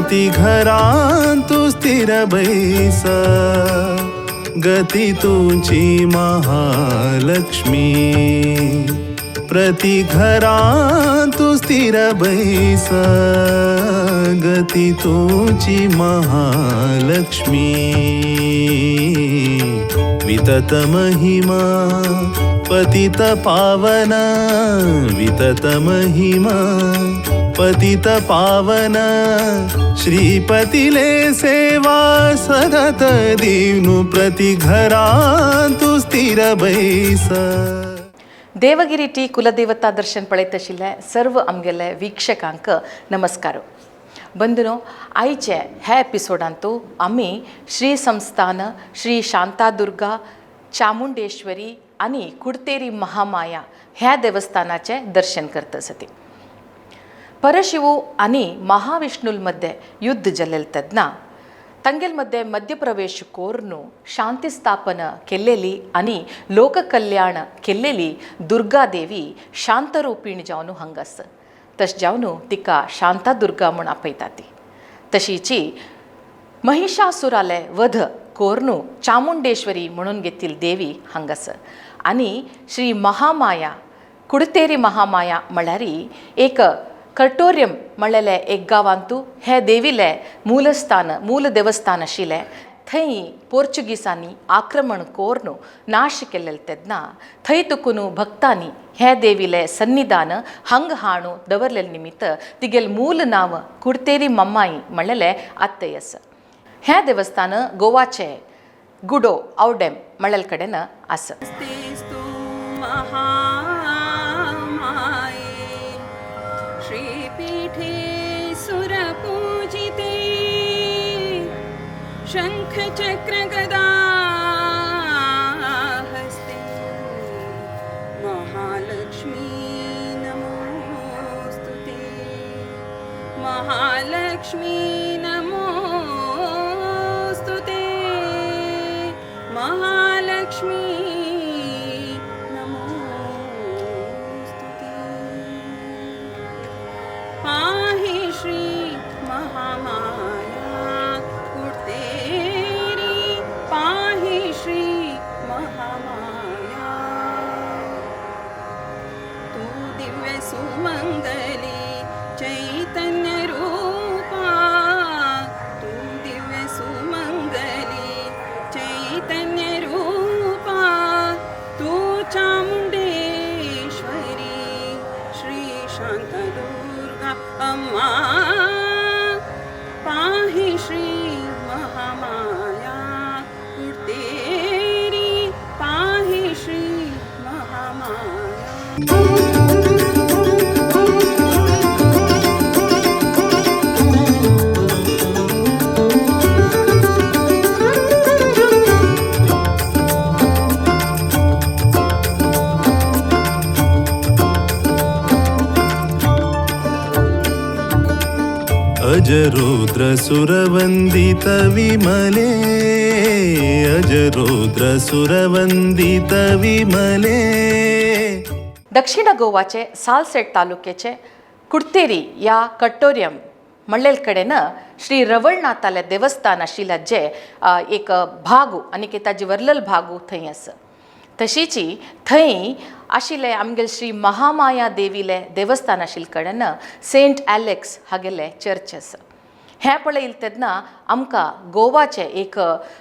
प्रति घरां तू स्थिर बैस गती तुझी महालक्ष्मी प्रति घरां तू स्थिर बैस गती तुझी महालक्ष्मी वितत महिमा पतित पावन वितत महिमा पतित पावन श्रीपतिले सेवा सतत दीवनु प्रति घरां तू स्थिर बैस. देवगिरी टी कुलदेवता दर्शन पळयतशिल्ले सर्व आमगेले वीक्षकांक नमस्कार. बंधुनो, आयचे ह्या एपिसोडांतू आमी श्री संस्थान श्री शांतादुर्गा चामुंडेश्वरी आनी कुडतेरी महामाया ह्या देवस्थानाचे दर्शन करतसती. परशिवू आनी महाविष्णूल मध्ये युद्ध जल्लेल तेदना तंगेल मध्ये मध्यप्रवेश कोरनु शांती स्थापन केल्लेली आनी लोककल्याण केल्लेली दुर्गादेवी शांतरूपीण जावन हांगास. तश जावन तिका शांतादुर्गा म्हूण आपयता ती. तशीची महिषासुराले वध कोरनु चामुंडेश्वरी म्हणून घेतील देवी हांगास. आनी श्री महामाया कुडतेरी महामाया म्हळ्यार एक कर्टोरियम म्हणलेले एक गांवांतू हे देवीले मूल देवस्थान आशिल्लें. थंय पोर्चुगीसांनी आक्रमण कोरनु नाश केल्लें तेदना थंय तुकून भक्तांनी हे देवीले सन्निधान हांग हाणू दवरलेले निमित्त तिगेल मूल नांव कुडतेरी मम्माई म्हणलेले आत्तयस. हे देवस्थान गोवाचे गुडो आवडेम म्हणलेले कडेन आसा. शंख चक्र गदा हस्ते महालक्ष्मी नमोस्तुते महालक्ष्मी नमोस्तुते महालक्ष्मी नमोस्तुते. पाहि श्री महामाया सुमंगली चैतन्य रूपा तू दिव्य सुमंगली चैतन्य रूपा तू चामुंडेश्वरी श्री शांतदुर्गा अम्मा पाहि श्री महामाया कुडतेरी पाहि श्री महामाया. अजरुद्र सुरवंदित विमले अजरुद्र सुरवंदित विमले. दक्षिण गोवाचे सालसेट तालुक्याचे कुडतेरी या कट्टोरियम म्हणलेल कडेन श्री रवळनाथाले देवस्थान आशिल्ले जे एक भागू आनी ताजे वर्लल भागू थंय आसा. तशीची थंय आशिल्ले आमगेल श्री महामाया देवीले देवस्थान आशिल्ले कडेन सेंट एलेक्स हागेले चर्च आसा. हें पळयले तेन्ना आमकां गोवाचे एक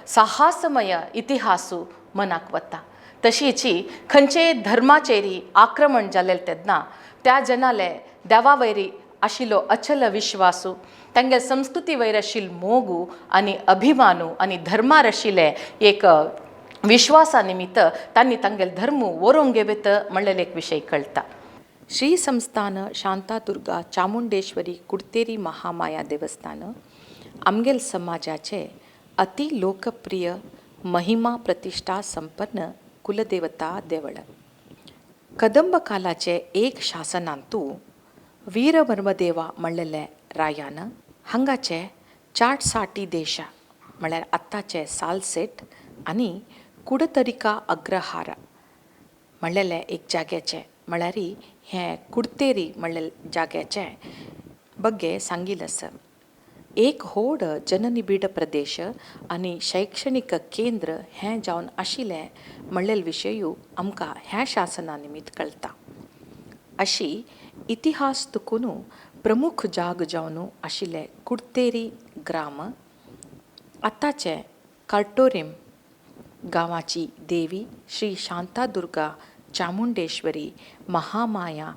साहसमय इतिहासू मनाक वता. तशीची खंयचे धर्माचेरी आक्रमण जालें तेन्ना त्या जनाले देवा वयरी आशिल्लो अचल विश्वासू तांगे संस्कृती वयर आशिल्लो मोगू आनी अभिमानू आनी धर्मार आशिल्ले एक विश्वासा निमित्त तांणी तांगेल धर्म व्हरोंक घेवेत म्हणलेले एक विशय कळटा. श्री संस्थान शांतादुर्गा चामुंडेश्वरी कुडतेरी महामाया देवस्थान आमगेल समाजाचे अति लोकप्रिय महिमा प्रतिष्ठा संपन्न कुलदेवता देवळ. कदंब कालाचे एक शासनांतू वीरवर्मदेवा म्हणलेले रायान हांगाचे चाटसाटी देशा म्हळ्यार आत्ताचे सालसेट आनी कुडतरिका अग्रहार म्हणलेले एक जाग्याचे म्हळ्यार हे कुडतेरी म्हणलेले जाग्याचे बग्गे सांगिल्ले आसा. एक व्हड जननिबीड प्रदेश आनी शैक्षणिक केंद्र हें जावन आशिल्लें म्हणलेले विशयूय आमकां ह्या शासना निमित्त कळटा. अशी इतिहास तुकून प्रमुख जाग जावन आशिल्ले कुडतेरी ग्राम आतांचे कार्टोरीम गांवाची देवी श्री शांतादुर्गा चामुंडेश्वरी महामाया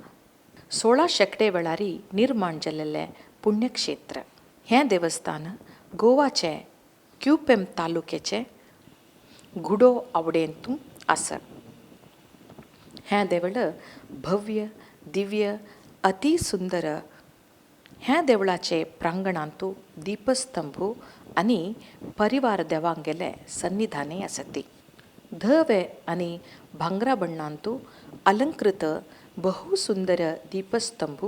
16 शेंकडे वेळारी निर्माण जाल्लें पुण्यक्षेत्र. हें देवस्थान गोवाचे क्यूपेम तालुक्याचे गुडो आवडेंतू आसा. हें देवळ भव्य दिव्य अति सुंदर. ह्या देवळाचे प्रांगणांतू दीपस्तंभ आनी परिवार देवांगेले सन्निधाने आसती. धवे आनी भांगरा बण्णांतू अलंकृत बहु सुंदर दीपस्तंभ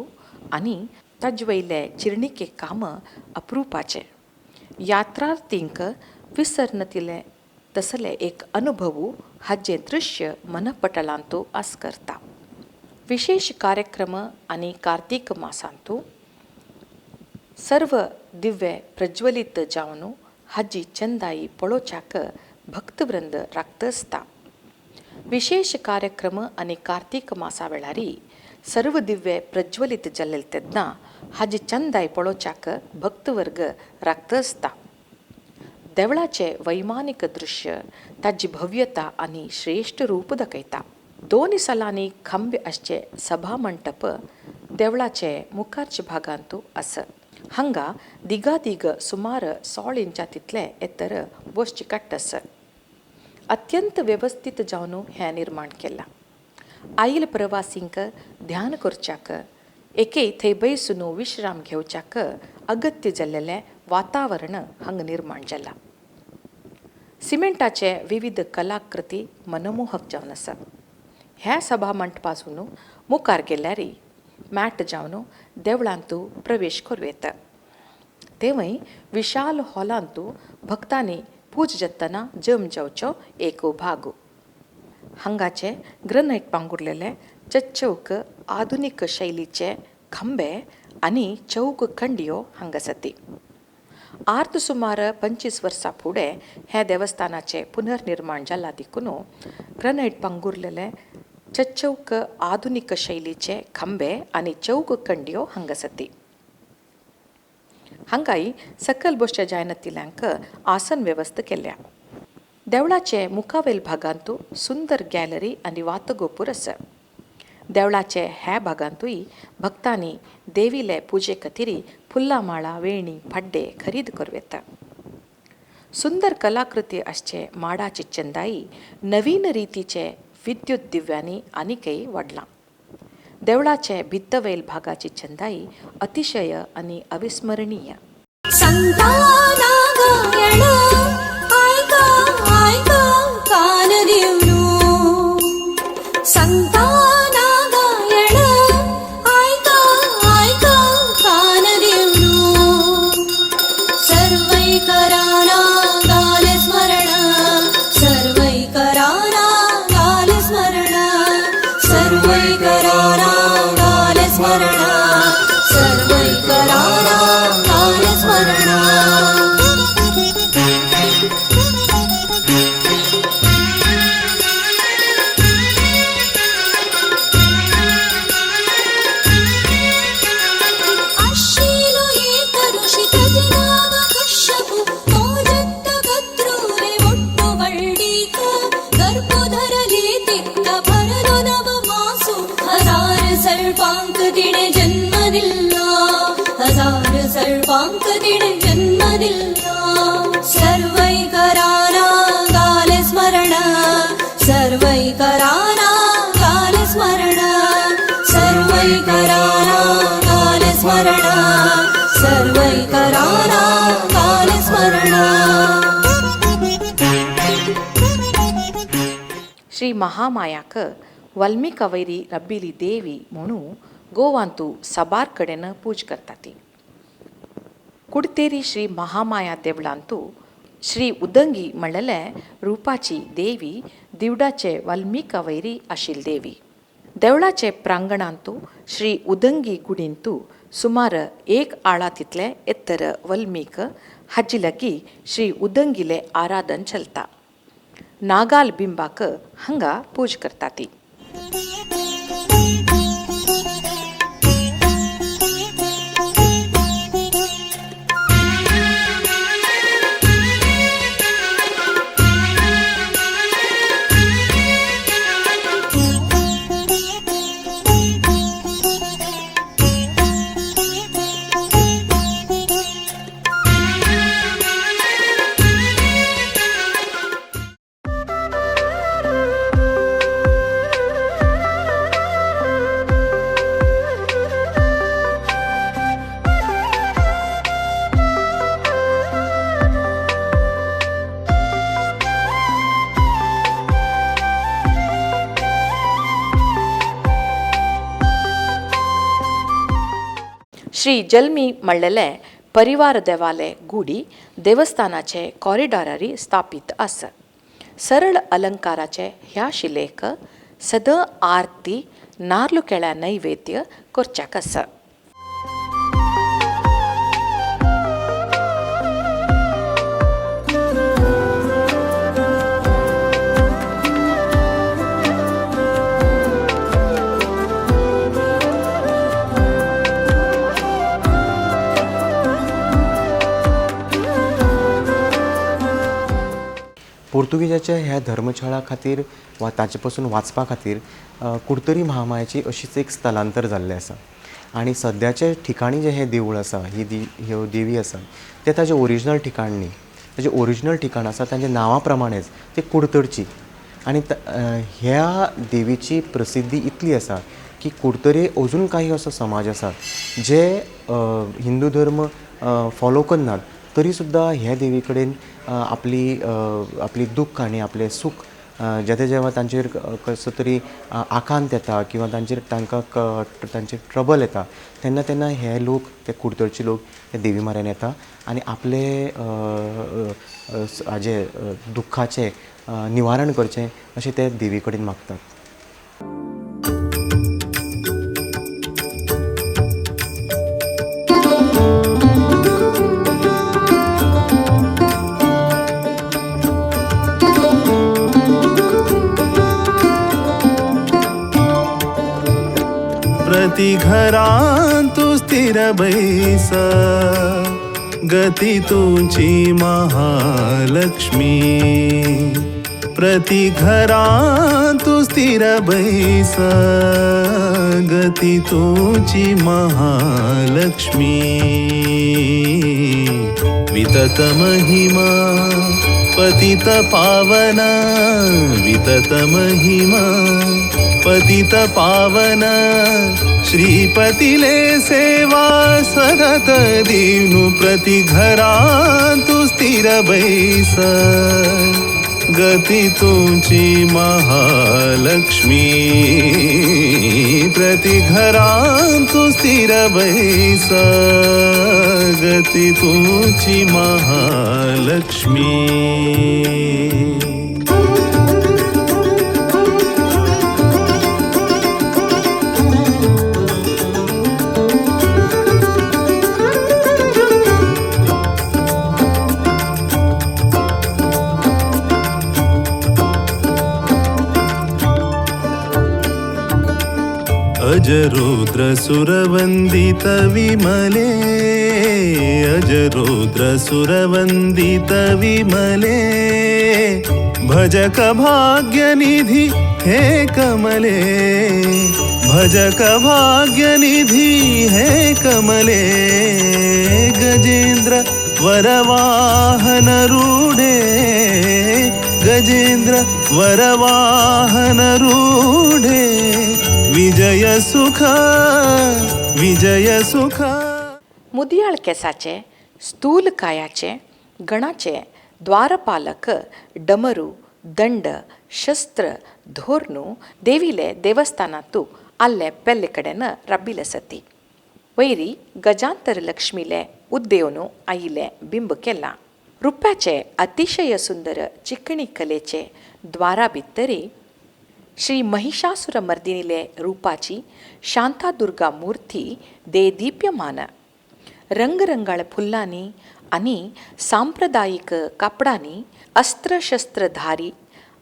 आनी ताजवयले चिरणिके काम अप्रुपाचे. यात्रार्थींक विसरनतिले तसले एक अनुभव हाचे दृश्य मनपटलांतू आस्करता. विशेष कार्यक्रम आनी कार्तिक मासांतू सर्व दिव्य प्रज्वलित जावन हाजी चंदाई पळोवच्याक भक्तवृंद राखत आसता. विशेष कार्यक्रम आनी कार्तिक मासा वेळारी सर्व दिव्य प्रज्वलित जाल्ले तेन्ना हाजी चंदाई पळोवच्याक भक्तवर्ग राखत आसता. देवळाचे वैमानिक दृश्य ताजी भव्यता आनी श्रेष्ठ रूप दाखयता. 2 सालांनी खंबे आसचे सभा मंटप देवळाचे मुखारच्या भागांतू आसा. हांगा दिगादीग सुमार 16 इंचां तितले एतर बसची कट्ट आसा. अत्यंत व्यवस्थीत जावन हें निर्माण केलां. आयल प्रवासींक ध्यान करच्याक एके थंय बैसून विश्राम घेवच्याक अगत्य जाल्लेलें वातावरण हांगा निर्माण जालां. सिमेंटाचे विविध कलाकृती मनमोहक जावन आसा. ह्या सभा मंटपासून मुखार गेल्यार मॅट जावन देवळांतू प्रवेश करूं येता. तेवय विशाल हॉलांतू भक्तांनी पूज जातना जम जावचो एक भाग. हांगाचे ग्रनाइट पांगुरलेले चच्चौक आधुनिक शैलीचे खंबे आनी चौक खंडियो हांगा आसात. आर्त सुमार 25 वर्सां फुडें हे देवस्थानाचे पुनर्निर्माण जालां देखून ग्रनाइट पांगुरलेले चच्चौक आधुनिक शैलीचे खंबे आनी चौक खंडियो हांगा आसात. हांगाय सकल बसच्या जायनतिल्यांक आसन वेवस्था केल्या. देवळाचे मुखावेल भागांतू सुंदर गॅलरी आनी वातगोपूर आसा. देवळाचे ह्या भागांतूय भक्तांनी देवीले पुजे खातीर फुल्लां माळा वेणी पाड्डे खरीद करूं येता. सुंदर कलाकृती आसचे माडाची चंदाई नवीन रितीचे विद्युत दिव्यांनी आनीकय वाडलां. देवळाचे भित्तवेल भागाची चंदाई अतिशय आनी अविस्मरणीय. संतानागायण आयका आयका कान देवलो. संतानागायण आयका आयका कान देवलो. सर्वैकराना गाल स्मरण सर्वैकराना गाल स्मरण सर्वैकराना गाल स्मरण सर्वैकराना गाल स्मरण. अश्विनो एक ऋषित जनाव कश्यपु तोजत्त गत्रूरे ಒಟ್ಟು वल्डीक गर्भोधरले तिक्क भरलो नव मासु. हजार सर्पांक तिने जन्म दिला. हजार सर्पांक तिने जन्म दिला. सर्वैकराना गाल स्मरण सर्वैकराना गाल स्मरण सर्वैकराना गाल स्मरण सर्वैकराना गाल स्मरण. श्री महामायाक वाल्मिका वैरी रब्बिली देवी म्हणून गोवांतू साबार कडेन पूज करतात. कुडतेरी श्री महामाया देवळांतू श्री उदंगी म्हणलेले रुपाची देवी दिवडाचे वाल्मिका वैरी आशिल्ली देवी. देवळाचे प्रांगणांतू श्री उदंगी गुडींतू सुमार 1 आळा तितले एत्तर वल्मीक हाजी लगी श्री उदंगिले आराधन चलता. नागाल बिंबाक हांगा पूज करता ती. श्री जल्मी म्हणलेले परिवार देवालय गुडी देवस्थानाचे कॉरिडॉरारी स्थापित आसा. सरळ अलंकाराचे ह्या शिलेक सद आरती नार्लू केळ्या नैवेद्य करच्याक आसा. पोर्तुगेजाच्या ह्या धर्मशाळा खातीर वा ताचे पासून वाचपा खातीर कुडतरी महामायेची अशीच एक स्थलांतर जाल्लें आसा. आनी सद्याचे ठिकाणी जे हे देवूळ आसा ह्यो देवी आसा ते ताजे ओरिजिनल ठिकाण न्ही. ताजें ओरिजिनल ठिकाण आसा तांच्या नांवा प्रमाणेच ते कुडतरची. आनी ह्या देवीची प्रसिद्धी इतली आसा की कुडतरी अजून काही असो समाज आसा जे हिंदू धर्म फॉलो करनात तरी सुद्दां ह्या देवी कडेन आपली दूख आनी आपलें सूख जेवा तांचेर कसो तरी आकांत येता किंवा तांचेर ट्रबल येता तेन्ना हे लोक ते कुडतरचे लोक हे देवी म्हऱ्यान येता आनी आपले हाजे दुख्खाचें निवारण करचें अशें ते देवी कडेन मागतात. प्रति घरां तू स्थिर बैस गती तुझी महालक्ष्मी. प्रति घरां तू स्थिर बैस गती तुझी महालक्ष्मी. वितत महिमा पतित पावन वितत महिमा पतित पावन श्रीपतिले सेवा सतत दीनु. प्रति घरां तू स्थिर बैस गती तुझी महालक्ष्मी. प्रति घरां तू स्थिर बैस गती तुझी महालक्ष्मी. अजरुद्र सुरवंदित विमले अजरुद्र सुरवंदित विमले भजक भाग्यनिधि हे कमले भजक भाग्यनिधि हे कमले. गजेंद्र वरवाहन रूढे गजेंद्र वरवाहन रूढे विजय सुख विजय सुख. मुदियाळ केसाचे स्थूल कायाचे गणाचे द्वारपालक डमरू दंड शस्त्र धोरणू देविले देवस्थानातू अल्ले पेल्ले कडेन रब्बिले सती. वैरी गजांतर लक्ष्मीले उद्देवनू आईले बिंब केला. रुप्याचे अतिशय सुंदर चिकणी कलेचे द्वारा भितरी श्री महिषासुरमर्दिनीले रूपाची शांतादुर्गा मूर्ती देदीप्यमान रंगरंगाळ फुल्लांनी आणि सांप्रदायिक कापडांनी अस्त्रशस्त्रधारी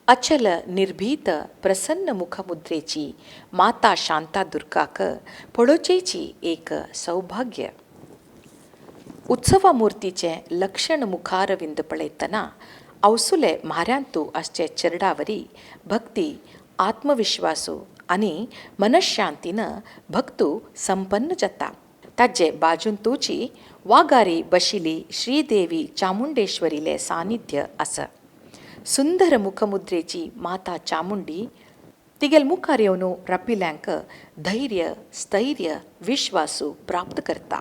अचल निर्भीत प्रसन्न मुखमुद्रेची माता शांतादुर्गाक पळोवचेची एक सौभाग्य. उत्सवा मूर्तीचे लक्षण मुखारविंद पळयतना अवसुले म्हाऱ्यांतू असचे चरडावरी भक्ती आत्मविश्वासू आणि मनशांतीनं भक्तू संपन्न जाता. ताजे बाजून तुची वागारी बशिली श्रीदेवी चामुंडेश्वरीले सानिध्य आसा. सुंदर मुखमुद्रेची माता चामुंडी तिगेल मुखार येवन रपिल्यांक धैर्य स्थैर्य विश्वासू प्राप्त करता.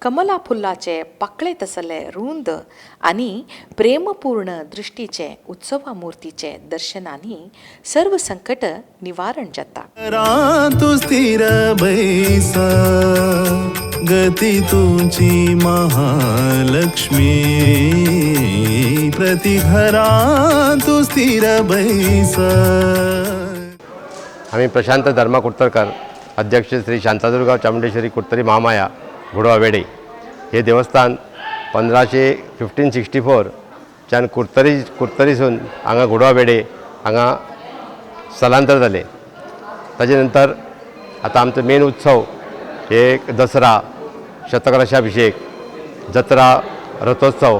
कमला फुल्लाचे पाकळे तसले रुंद आणि प्रेमपूर्ण दृष्टीचे उत्सवा मूर्तीचे दर्शनाने सर्व संकट निवारण जाता. तू स्थिर बैसा गती तुझी महालक्ष्मी प्रति घरा तू स्थिर बैसा. आम्ही प्रशांत धर्मा कुडतरकर, अध्यक्ष श्री शांतादुर्गा चामुंडेश्वरी कुडतरी महामाया घोडवावेडे. हे देवस्थान 1564 च्यान कुडतरीसून हांगा घोडवावेडे हांगा स्थलांतर जाले. ताजे नंतर आता आमचो मेन उत्सव हे दसरा, शतकलशाभिषेक, जत्रा, रथोत्सव,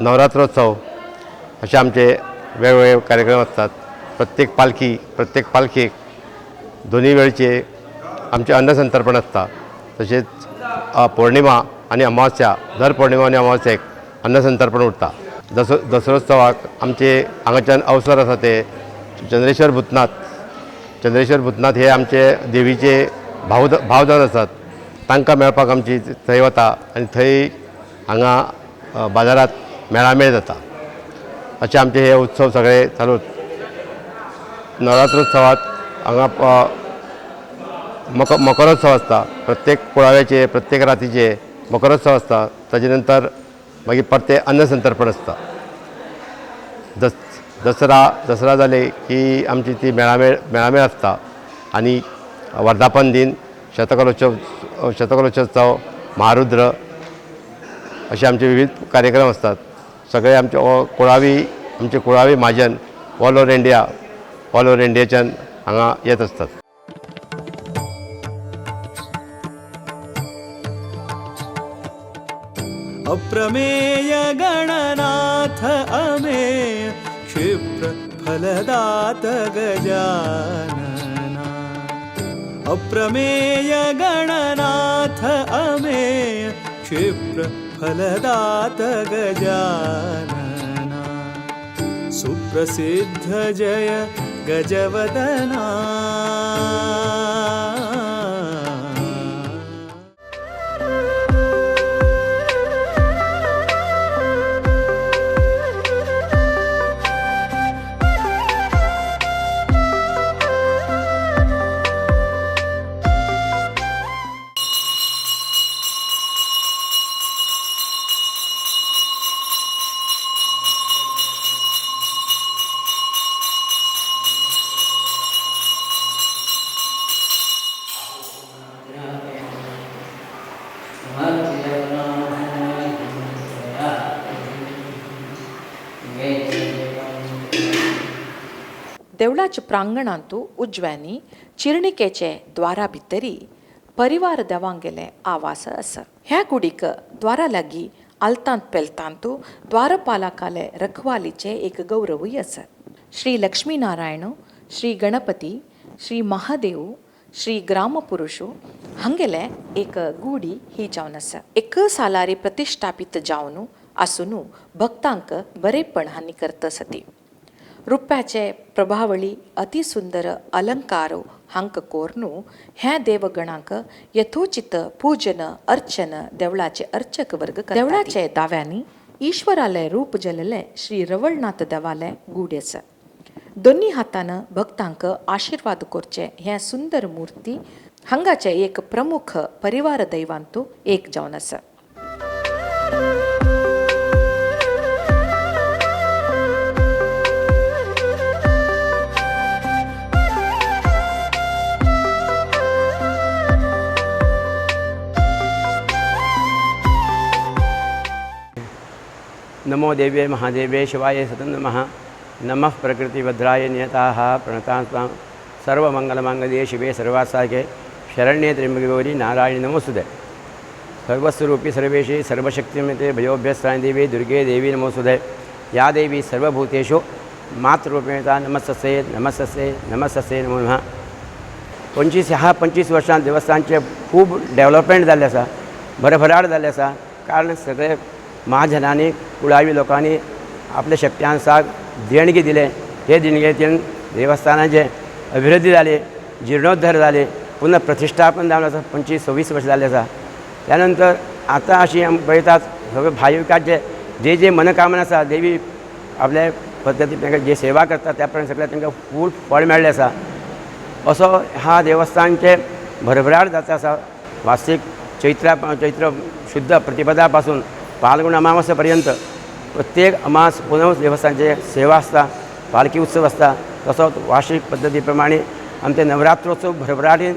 नवरात्रोत्सव असे आमचे वेगवेगळे कार्यक्रम असतात. प्रत्येक पालखीक दोन्ही वेळचे आमचे अन्नसंतर्पण असता. तसेच पौर्णिमा आणि अमावस्या, दर पौर्णिमा आणि अमावस्येक अन्नसंतर्पण उरता. दसरोत्सवाक आमचे हांगाच्यान अवसर आसा ते चंद्रेश्वर भूतनाथ हे आमचे देवीचे भावजान आसात. तांकां मेळपाक आमची थंय वता आनी थंय हांगा बाजारात मेळामेळ जाता. अशे आमचे हे उत्सव सगळे चालू. नवरात्रोत्सवात हांगा मकरोत्सव आसता. प्रत्येक कुळाव्याचे प्रत्येक रातीचे मकरोत्सव आसता. ताजे नंतर मागीर परते अन्नसंतर्पण आसता. दसरा जाले की आमची ती मेळामेळ आसता. आणि वर्धापन दिन, शतकलोत्सव, महारुद्र असे आमचे विविध कार्यक्रम असतात. सगळे आमचे कुळावी महाजन ऑल ओव्हर इंडियाच्यान हांगा येत असतात. अप्रमेय गणनाथ अमेय क्षिप्र फलदात गजानना. अप्रमेय गणनाथ अमेय क्षिप्र फलदात गजानना. सुप्रसिद्ध जय गजवदना. देवळाच्या प्रांगणांतू उजव्यांनी चिरणिकेचे द्वारा भितरी परिवार देवांगेले आवास आसा. ह्या कुडीक द्वारा लागीं आलतांत पेलतांतू द्वारपालकाले रखवालीचे एक गौरवूय आसा. श्री लक्ष्मीनारायण, श्री गणपती, श्री महादेव, श्री ग्रामपुरुषू हांगेले एक गुडी ही जावन आसा. एक सालारी प्रतिष्ठापीत जावन आसून भक्तांक बरेपण हानी करता सती. रुप्याचे प्रभावळी अतिसुंदर अलंकारो हांक कोरनू ह्या देवगणांक यथोचित पूजन अर्चन देवळाचे अर्चक वर्ग करतात. देवळाचे दाव्यांनी ईश्वराले रूप जल्ले श्री रवळनाथ देवाले गुडी आसा. दोन्ही हातानं भक्तांक आशीर्वाद करचे ह्या सुंदर मूर्ती हांगाचे एक प्रमुख परिवार दैवांतू एक जावन आसा. नमो देव्ये महादेव्ये शिवाय सतं नमः नमः प्रकृतिभद्राय नियताः प्रणतां त्वां सर्वमङ्गलमाङ्गल्ये शिवे सर्वासाके शरण्ये त्र्यम्बके गौरी नारायणी नमोस्तुते सर्वस्वरूपी सर्वेशी सर्वशक्तिमते भयोभ्यस्तानि देवी दुर्गे देवी नमोस्तुते या देवी सर्वभूतेषु मातृरूपेणता नमस्तस्यै नमस्तस्यै नमस्तस्यै नमो नमः 25 वर्षांत देवस्थानचे खूब डेव्हलपमेंट जाल्ले आसा भरभराट जाल्ले आसा कारण सगळे महाजनांनी कुळावी लोकांनी आपल्या शक्त्यानुसार देणगी दिले हे देणगेतून देवस्थानाचे अभिवृद्धी जाली जीर्णोद्धार जाले पुन्हा प्रतिष्ठापन जावन आसा 25-26 वर्ष जाल्ले आसा त्यानंतर आता अशी आमी पळयतात सगळे भाविकांचे जे मनोकामना आसा देवी आपल्या पद्दतीन तांकां जे सेवा करता त्या प्रमाणे सगळ्या तांकां फूल फळ मेळ्ळें आसा असो ह्या देवस्थानचे भरभराट जाता आसा वार्षिक चैत्र शुद्ध प्रतिपदा पासून फाल्गुन अमावस्या पर्यंत प्रत्येक अमास पुनव देवस्थानचे सेवा आसता पालखी उत्सव आसता तसोच वार्षिक पद्दती प्रमाणे आमचे नवरात्रोत्सव भरभराटीन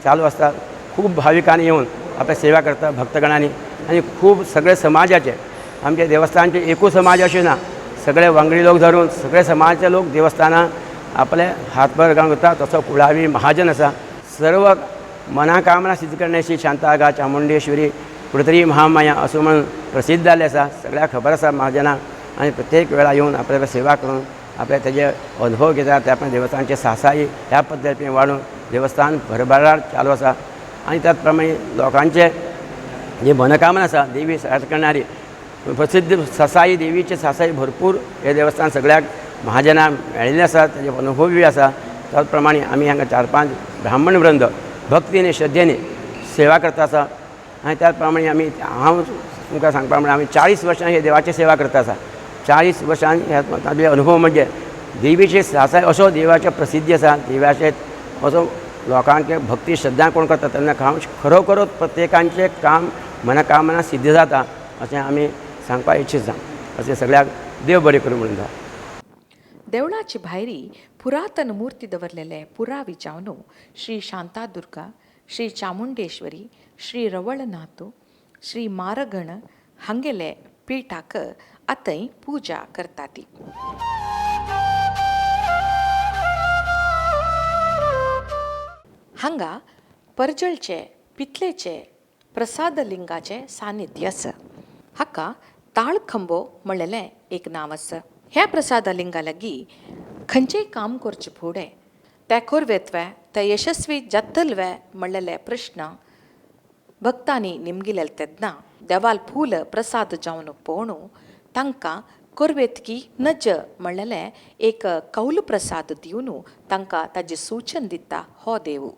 चालू आसता खूब भाविकांनी येवन आपल्या सेवा करता भक्तगणांनी आनी खूब सगळे समाजाचे आमचे देवस्थानचे एकूच समाज अशें ना सगळे वांगडी लोक धरून सगळे समाजाचे लोक देवस्थानां आपले हातभर घालून करता तसो कुळावी महाजन आसा सर्व मनाकामना सिद्ध करण्याची शांतागा चामुंडेश्वरी कुठेतरी महामाया असो म्हणून प्रसिद्ध जाल्ले आसा सगळ्याक खबर आसा महाजनांक आनी प्रत्येक वेळा येवन आपल्याला सेवा करून आपले तेजे अनुभव घेतात त्या प्रमाणे देवस्थानचे सासाई ह्या पद्दतीन वाडून देवस्थान भरभराट चालू आसा आनी त्याच प्रमाणे लोकांचे जे मनोकामना आसा देवी साथ करणारी प्रसिद्ध सासाई देवीचे सासाई भरपूर हे देवस्थान सगळ्याक महाजनांक मेळिल्ले आसा तेजे अनुभव बी आसा त्याच प्रमाणे आमी हांगा 4-5 ब्राह्मण वृंद भक्तीने श्रद्धेने सेवा करता आसा आनी त्याच प्रमाणे आमी हांव तुमकां सांगपा म्हळ्यार आमी 40 वर्सां हे देवाची सेवा करता आसा 40 वर्सां ताजे अनुभव म्हणजे देवीचे सासाय असो देवाचे प्रसिद्धी आसा देवाचे असो लोकांचे भक्ती श्रद्धा कोण करता तेन्ना खरोखरोच प्रत्येकांचे काम मनोकामना सिद्ध जाता अशें आमी सांगपाक इच्छिता अशें सगळ्याक देव बरें करूं म्हणटा देवळाची भायरी पुरातन मूर्ती दवरलेले पुरावी जावन श्री शांतादुर्गा श्री चामुंडेश्वरी श्री रवळनाथ श्री मारगण हांगेले पिठाक आतय पूजा करतात हांगा पर्जळचे पितलेचे प्रसाद लिंगाचे सानिध्य आसा हाका ताळखंबो म्हणलेलें एक नांव आसा ह्या प्रसाद लिंगा लागीं खंयचेंय काम करचे फुडें ते कोरवेतवे ते यशस्वी जातलवे म्हणलेले प्रश्न भक्तांनी निमगिले तेन्ना देवाल फूल प्रसाद जावन पळोवन तांकां कोरवेतकी नज म्हणलेले एक कौल प्रसाद दिवन तांकां ताजें सूचन दिता हो देव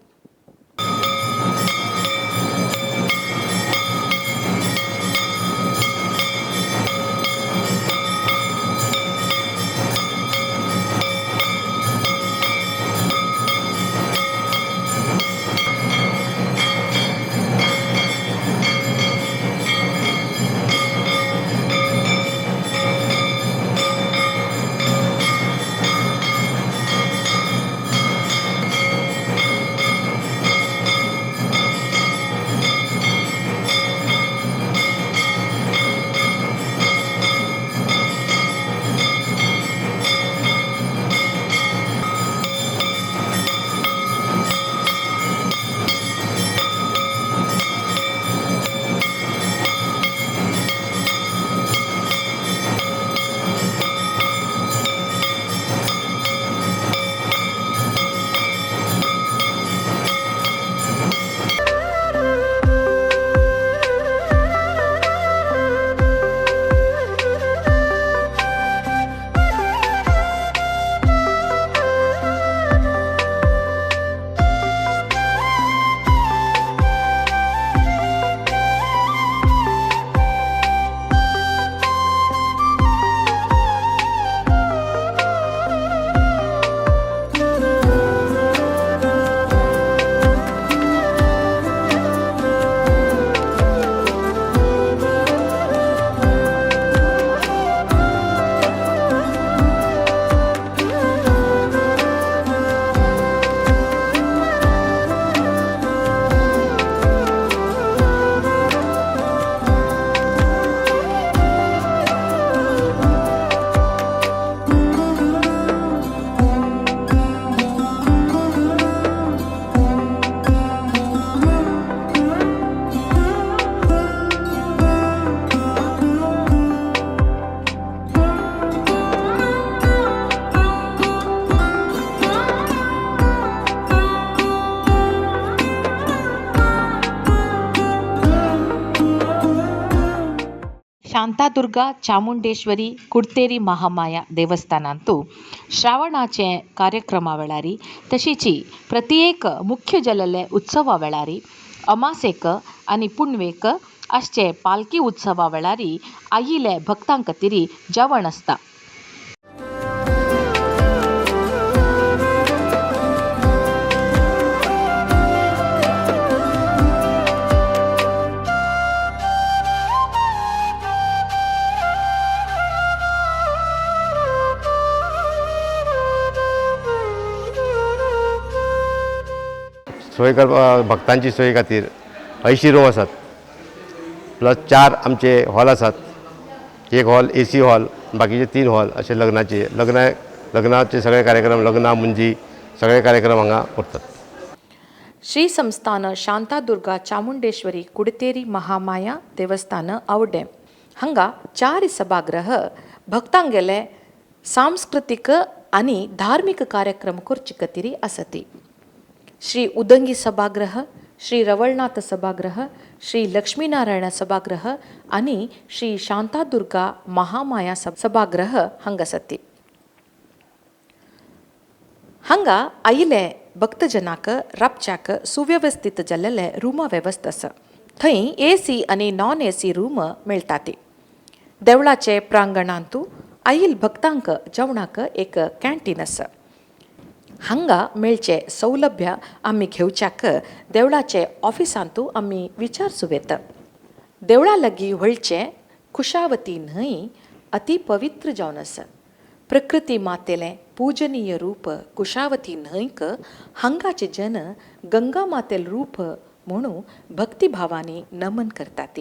शांतादुर्गा चामुंडेश्वरी कुडतेरी महामाया देवस्थानांतू श्रावणाचे कार्यक्रमा वेळारी तशीची प्रत्येक मुख्य जल्ले उत्सवा वेळारी अमासेक आनी पुण्वेक अशे पालखी उत्सवा वेळारी आयिल्ले भक्तां खातीर जेवण आसता. सोय भक्तांची सोयी खातीर 80 रूम आसात प्लस 4 आमचे हॉल आसात. एक हॉल AC हॉल, बाकीचे 3 हॉल असे लग्नाचे सगळे कार्यक्रम, लग्ना मुंजी सगळे कार्यक्रम हांगा उरतात. श्री संस्थान शांतादुर्गा चामुंडेश्वरी कुडतेरी महामाया देवस्थान आवडे हांगा 4 सभागृह भक्तांगेले सांस्कृतिक आनी धार्मिक कार्यक्रम करचे खातीर आसती. श्री उदंगी सभागृह, श्री रवळनाथ सभागृह, श्री लक्ष्मीनारायण सभागृह आनी श्री शांतादुर्गा महामाया सभागृह हांगासती. हांगा आयिल्ले भक्तजनाक राबच्याक सुव्यवस्थीत जाल्ले रुमा वेवस्था आसा. थंय AC आनी नॉन AC रूम मेळटात. देवळाचे प्रांगणांतू आयिल भक्तांक जेवणाक एक कॅन्टीन आसा. हांगा मेळचे सौलभ्य आमी घेवच्याक देवळाचे ऑफिसांतू आमी विचारसूं येता. देवळा लागीं व्हडचे कुशावती न्हंय अति पवित्र जावन आसा. प्रकृती मातेलें पूजनीय रूप कुशावती न्हंयक हांगाचे जन गंगा मातेल रूप म्हणून भक्तिभावानी नमन करतात.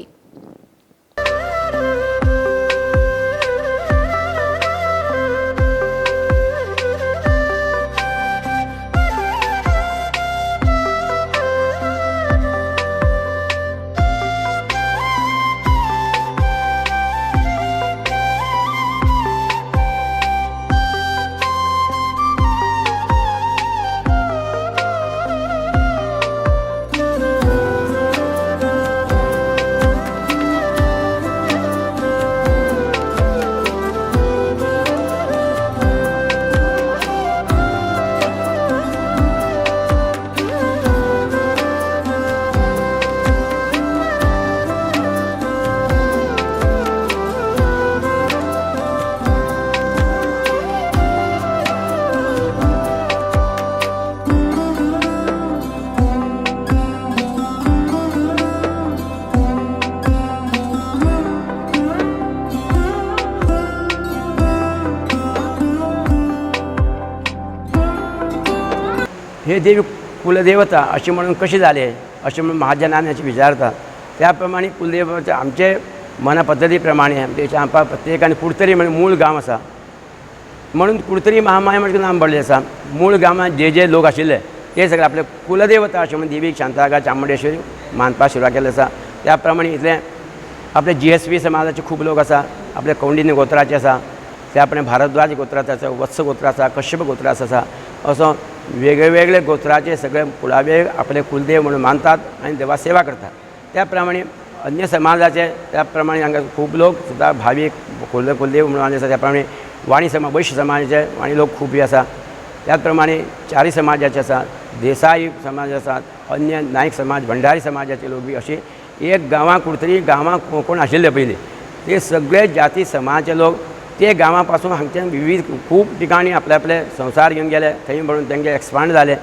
हे देवी कुलदेवता अशी म्हणून कशी झाले असे म्हणून महाजनांनी अशी विचारतात. त्याप्रमाणे कुलदेवता आमचे मना पद्धतीप्रमाणे आमच्या आमच्या प्रत्येकाने कुडतरी म्हणजे मूळ गांव असा म्हणून कुडतरी महामाया म्हणजे नाम पडलें आसा. मूळ गांवांत जे लोक आशिल्ले ते सगळे आपले कुलदेवता अशें म्हणून देवीक शांतादुर्गा चामुंडेश्वरी मानपाक सुरवात केल्ली आसा. त्याप्रमाणे इतले आपले GSV समाजाचे खूब लोक आसा, आपले कौंडिन्य गोत्राचे आसा, त्याप्रमाणे भारद्वाज गोत्राचे आसा, वत्स गोत्र आसा, कश्यप गोत्राचो आसा. असो वेगळे गोत्राचे सगळे कुळावे आपले कुलदेव म्हणून मानतात आणि देवा सेवा करतात. त्याप्रमाणे अन्य समाजाचे त्याप्रमाणे हांगा खूब लोक सुद्दां भावीक कुलदेव म्हणून आसा. त्याप्रमाणे वाणी समाज, वैश्य समाजाचे वाणी लोक खूब आसा. त्याचप्रमाणे चारी समाजाचे आसात, देसाई समाज आसात, अन्य नायक समाज, भंडारी समाजाचे लोक बी अशी एक गांवां कुडतरी गांवां कोण आशिल्ले पयलीं ते सगळे जाती समाजाचे लोक ते गांवां पासून हांगच्यान विविध खूब ठिकाणी आपले संसार घेवन गेले. थंय म्हणून तेंगे एक्सपांड जाले.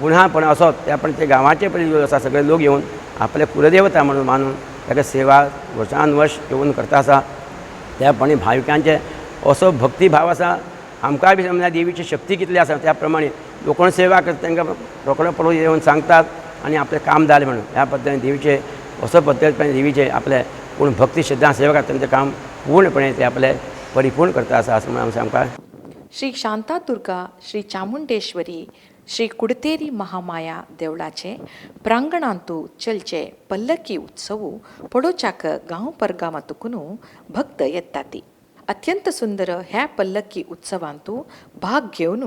पुन्हा असोच त्या पण ते गांवाचे पयलीं आसा सगळे लोक येवन आपले कुलदेवता म्हणून मानून ताका सेवा वर्सान वर्ष येवन करता आसा. त्याप्रमाणे भाविकांचे असो भक्तिभाव आसा. आमकां बी समजा देवीची शक्ती कितली आसा त्या प्रमाणे लोकां सेवा करता तांकां रोखडो पळोवन येवन सांगतात आनी आपलें काम जालें म्हणून ह्या पद्दतीन देवीचे असो पद्दतीन देवीचे आपले पूण भक्ती श्रद्धा सेवा करता तेंचें काम पूर्णपणे ते आपले परिपूर्ण करता आसा असं म्हणून सांगता. श्री शांतादुर्गा श्री चामुंडेश्वरी श्री कुडतेरी महामाया देवळाचे प्रांगणांतू चलचे पल्लकी उत्सव पडोचाक गांव परगांवातून भक्त येतात. अत्यंत सुंदर ह्या पल्लकी उत्सवांतू भाग घेवन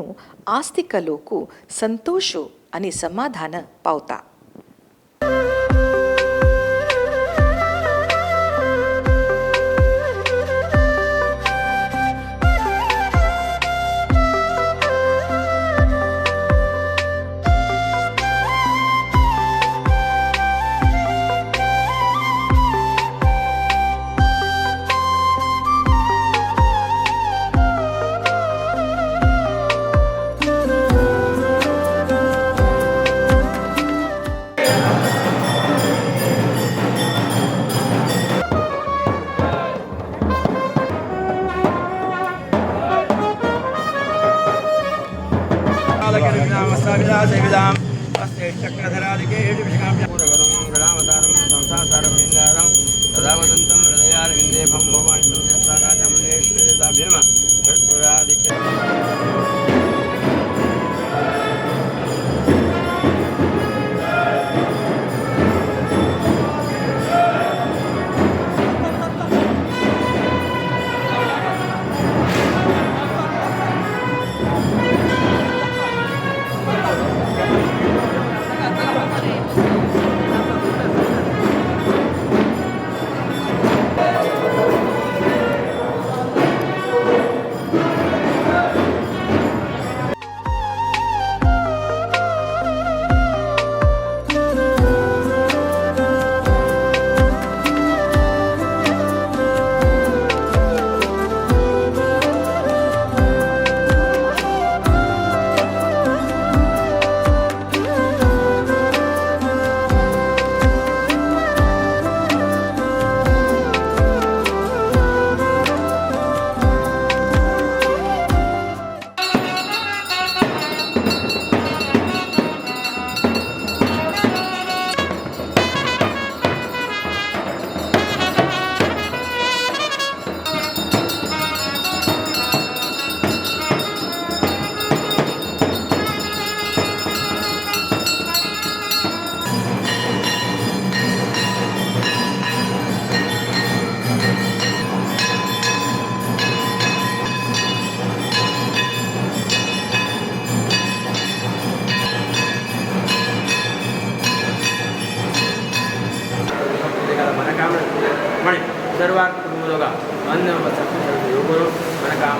आस्तिक लोक संतोष आणि समाधान पावता. विलासविदां अस्ते चक्रधरादिके पूर्वगतं गणावतारं संसारं लिङ्गारं सदा वदन्तं हृदयारविन्दे भं भवानि संसाराजमलेश्वरदाभ्यम कर्पूरादिके म्हणे सर्वात कुटुंबलोका अन्न वस्त्र योग करून मनकाम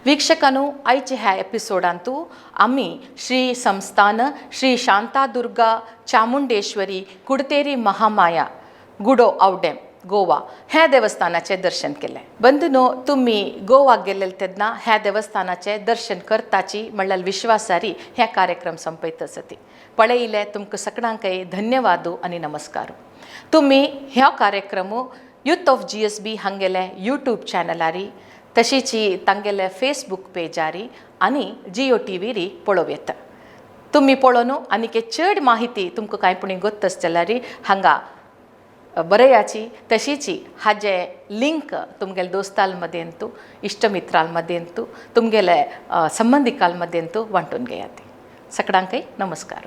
ವೀಕ್ಷಕನು ಐಚೆ ಹ್ಯಾ ಎಪಿಸೋಡಂತೂ ಅಮ್ಮಿ ಶ್ರೀ ಸಂಸ್ಥಾನ ಶ್ರೀ ಶಾಂತಾದುರ್ಗಾ ಚಾಮುಂಡೇಶ್ವರಿ कुडतेरी महामाया गुडो आवडेम गोवा ह्या देवस्थानाचे दर्शन केले बंधुनो तुम्ही गोवा गेलेले तेन्ना ह्या देवस्थानाचे दर्शन करताची म्हणल्यार विश्वासारी ह्या कार्यक्रम संपयत आसती पळयले तुमकां सगळ्यांकय धन्यवादो आनी नमस्कार तुम्ही ह्या कार्यक्रम यूथ ऑफ GSB हांगेले यूट्यूब चॅनलारी तशीच तांगेले फेसबुक पेजारी आनी जियो टीव्हीरी पळोव येता तुम्ही पळोवन आनीक चड माहिती तुमकां कांयपणी गोत्त आसतल्यार हांगा बरयाची तशीच हाजे लिंक तुमगेले दोस्ताल मदेंतू इष्टमित्राल मदेंतू तुमगेले संबंधिकाल मदेंतू वांटून घेयात सगळ्यांकय नमस्कार